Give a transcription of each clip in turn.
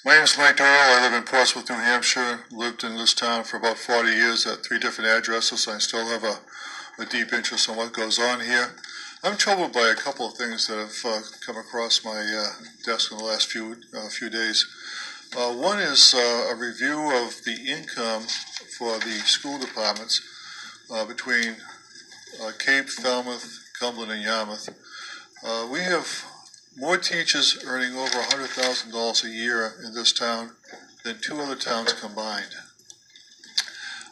My name is Mike Doyle. I live in Portsmouth, New Hampshire. Lived in this town for about 40 years at 3 different addresses. I still have a deep interest in what goes on here. I'm troubled by a couple of things that have come across my desk in the last few days. One is a review of the income for the school departments between Cape, Falmouth, Cumberland, and Yarmouth. We have more teachers earning over $100,000 a year in this town than two other towns combined.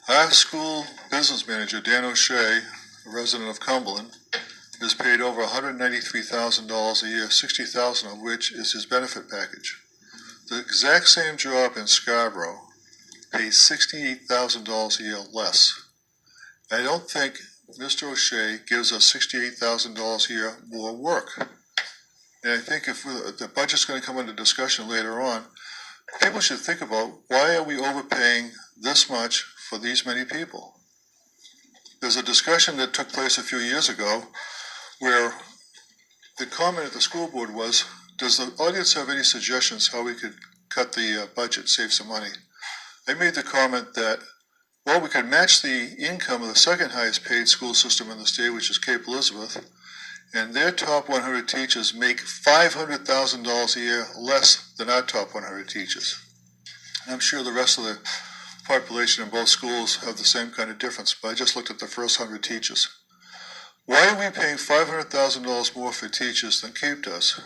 Our school business manager, Dan O'Shea, a resident of Cumberland, is paid over $193,000 a year, $60,000 of which is his benefit package. The exact same job in Scarborough pays $68,000 a year less. I don't think Mr. O'Shea gives us $68,000 a year more work. And I think if the budget's going to come into discussion later on, people should think about why are we overpaying this much for these many people? There's a discussion that took place a few years ago where the comment at the school board was, does the audience have any suggestions how we could cut the budget, save some money? I made the comment that, well, we could match the income of the second highest paid school system in the state, which is Cape Elizabeth, and their top 100 teachers make $500,000 a year less than our top 100 teachers. And I'm sure the rest of the population in both schools have the same kind of difference, but I just looked at the first 100 teachers. Why are we paying $500,000 more for teachers than Cape does?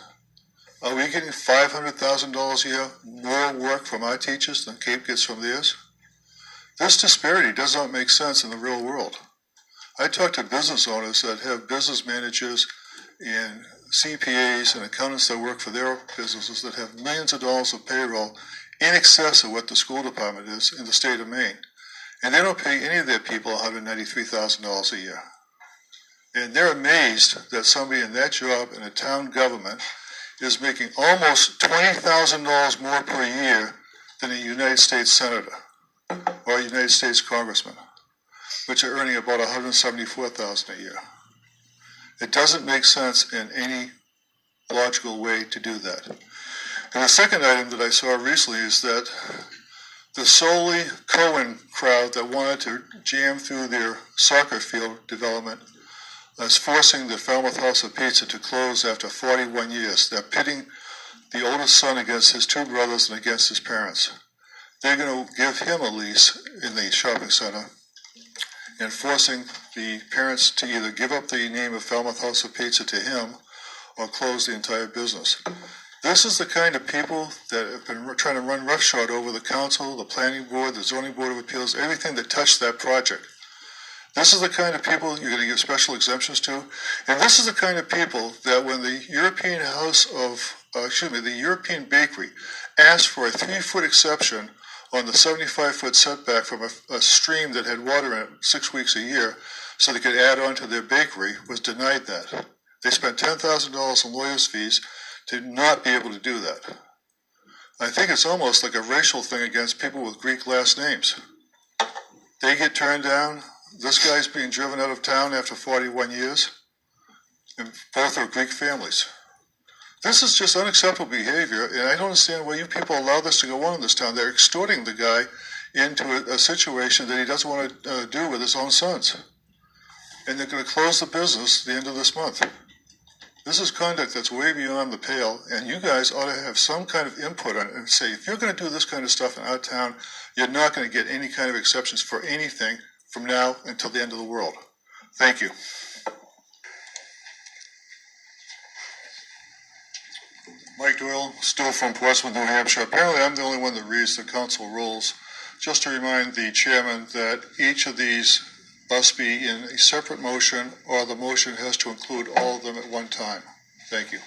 Are we getting $500,000 a year more work from our teachers than Cape gets from theirs? This disparity does not make sense in the real world. I talk to business owners that have business managers and CPAs and accountants that work for their businesses that have millions of dollars of payroll in excess of what the school department is in the state of Maine. And they don't pay any of their people $193,000 a year. And they're amazed that somebody in that job in a town government is making almost $20,000 more per year than a United States senator or a United States congressman, which are earning about $174,000 a year. It doesn't make sense in any logical way to do that. And the second item that I saw recently is that the solely Cohen crowd that wanted to jam through their soccer field development is forcing the Falmouth House of Pizza to close after 41 years. They're pitting the oldest son against his two brothers and against his parents. They're going to give him a lease in the shopping center and forcing the parents to either give up the name of Falmouth House of Pizza to him or close the entire business. This is the kind of people that have been trying to run roughshod over the council, the planning board, the zoning board of appeals, everything that touched that project. This is the kind of people you're going to give special exemptions to, and this is the kind of people that when the European the European Bakery asked for a 3-foot exception on the 75-foot setback from a stream that had water in it 6 weeks a year so they could add on to their bakery, was denied that. They spent $10,000 in lawyers' fees to not be able to do that. I think it's almost like a racial thing against people with Greek last names. They get turned down. This guy's being driven out of town after 41 years, and both are Greek families. This is just unacceptable behavior, and I don't understand why you people allow this to go on in this town. They're extorting the guy into a situation that he doesn't want to do with his own sons. And they're going to close the business at the end of this month. This is conduct that's way beyond the pale, and you guys ought to have some kind of input on it and say, if you're going to do this kind of stuff in our town, you're not going to get any kind of exceptions for anything from now until the end of the world. Thank you. Mike Doyle, still from Portsmouth, New Hampshire. Apparently I'm the only one that reads the council rules. Just to remind the chairman that each of these must be in a separate motion, or the motion has to include all of them at one time. Thank you.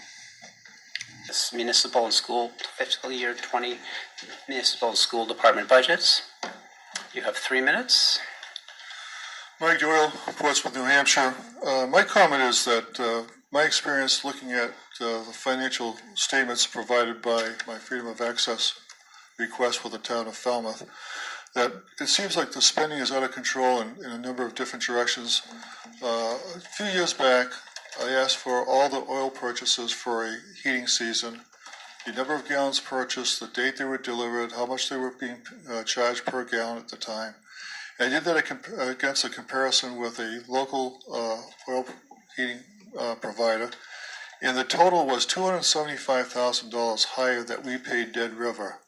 This municipal and school fiscal year 20 municipal and school department budgets. You have 3 minutes. Mike Doyle, Portsmouth, New Hampshire. My comment is that my experience looking at the financial statements provided by my Freedom of Access request for the town of Falmouth, that it seems like the spending is out of control in a number of different directions. A few years back, I asked for all the oil purchases for a heating season the number of gallons purchased, the date they were delivered, how much they were being charged per gallon at the time. I did that against a comparison with a local oil heating provider, and the total was $275,000 higher that we paid Dead River.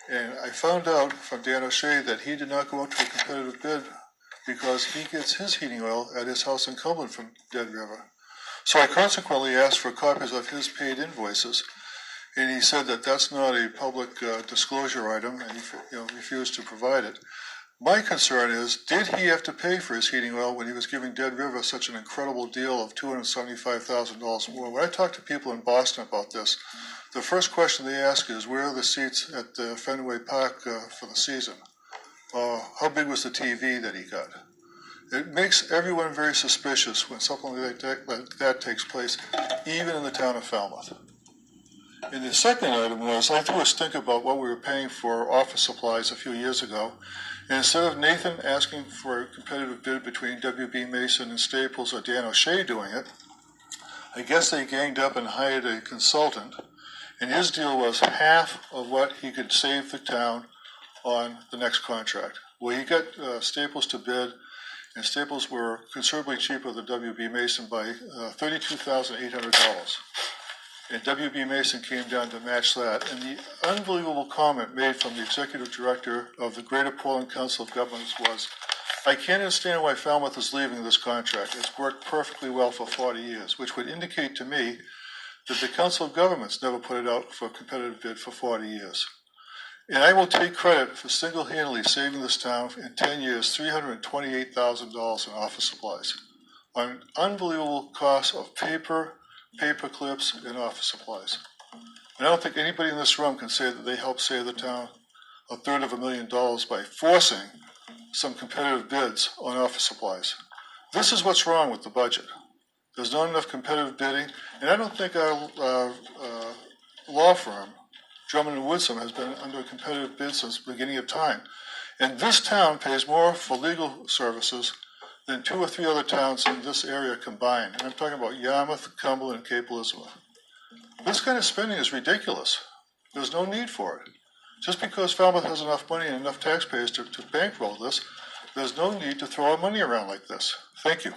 And I found out from Dan O'Shea that he did not go out to a competitive bid because he gets his heating oil at his house in Cumberland from Dead River. So I consequently asked for copies of his paid invoices, and he said that that's not a public disclosure item, and he refused to provide it. My concern is, did he have to pay for his heating oil when he was giving Dead River such an incredible deal of $275,000 more? When I talk to people in Boston about this, the first question they ask is, where are the seats at Fenway Park for the season? How big was the TV that he got? It makes everyone very suspicious when something like that takes place, even in the town of Falmouth. And the second item was, I threw a stink about what we were paying for office supplies a few years ago. And instead of Nathan asking for a competitive bid between W.B. Mason and Staples or Dan O'Shea doing it, I guess they ganged up and hired a consultant. And his deal was half of what he could save the town on the next contract. Well, he got Staples to bid, and Staples were considerably cheaper than W.B. Mason by $32,800. And W.B. Mason came down to match that. And the unbelievable comment made from the executive director of the Greater Portland Council of Governments was, I can't understand why Falmouth is leaving this contract. It's worked perfectly well for 40 years, which would indicate to me that the Council of Governments never put it out for a competitive bid for 40 years. And I will take credit for single-handedly saving this town in 10 years $328,000 in office supplies on an unbelievable cost of paper clips, and office supplies. And I don't think anybody in this room can say that they helped save the town $250,000 by forcing some competitive bids on office supplies. This is what's wrong with the budget. There's not enough competitive bidding, and I don't think our law firm, Drummond and Woodson, has been under a competitive bid since the beginning of time. And this town pays more for legal services than 2 or 3 other towns in this area combined. And I'm talking about Yarmouth, Cumberland, and Cape Elizabeth. This kind of spending is ridiculous. There's no need for it. Just because Falmouth has enough money and enough taxpayers to bankroll this, there's no need to throw our money around like this. Thank you.